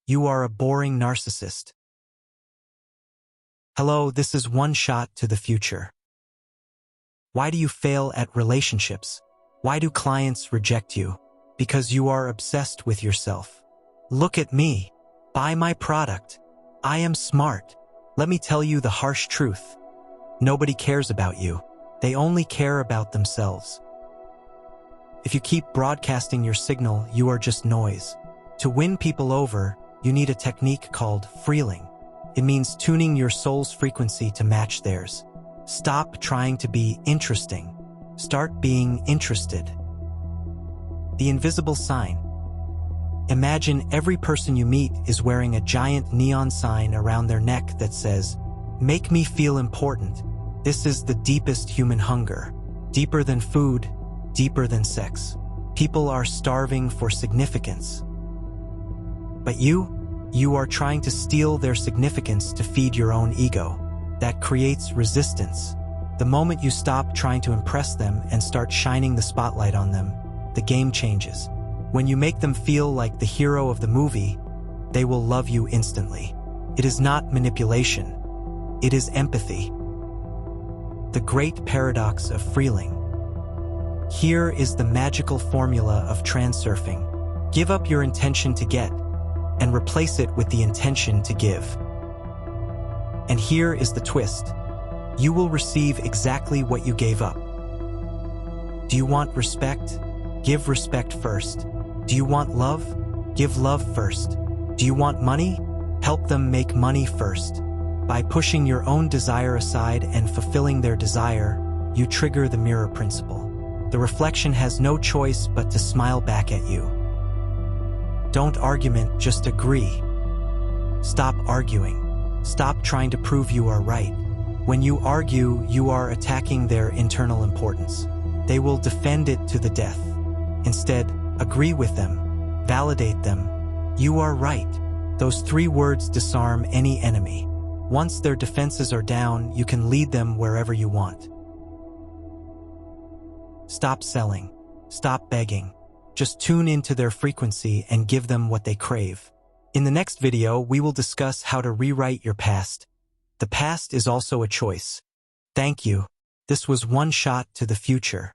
You are a boring narcissist. Hello, this is One Shot to the Future. Why do you fail at relationships? Why do clients reject you? Because you are obsessed with yourself. Look at me. Buy my product. I am smart. Let me tell you the harsh truth. Nobody cares about you. They only care about themselves. If you keep broadcasting your signal, you are just noise. To win people over, you need a technique called Freiling. It means tuning your soul's frequency to match theirs. Stop trying to be interesting. Start being interested. The invisible sign. Imagine every person you meet is wearing a giant neon sign around their neck that says, "Make me feel important." This is the deepest human hunger. Deeper than food, deeper than sex. People are starving for significance. But you are trying to steal their significance to feed your own ego. That creates resistance. The moment you stop trying to impress them and start shining the spotlight on them, the game changes. When you make them feel like the hero of the movie, they will love you instantly. It is not manipulation. It is empathy. The great paradox of Freiling. Here is the magical formula of transurfing. Give up your intention to get, and replace it with the intention to give. And here is the twist. You will receive exactly what you gave up. Do you want respect? Give respect first. Do you want love? Give love first. Do you want money? Help them make money first. By pushing your own desire aside and fulfilling their desire, you trigger the mirror principle. The reflection has no choice but to smile back at you. Don't argument, just agree. Stop arguing. Stop trying to prove you are right. When you argue, you are attacking their internal importance. They will defend it to the death. Instead, agree with them. Validate them. You are right. Those 3 words disarm any enemy. Once their defenses are down, you can lead them wherever you want. Stop selling. Stop begging. Just tune into their frequency and give them what they crave. In the next video, we will discuss how to rewrite your past. The past is also a choice. Thank you. This was One Shot to the Future.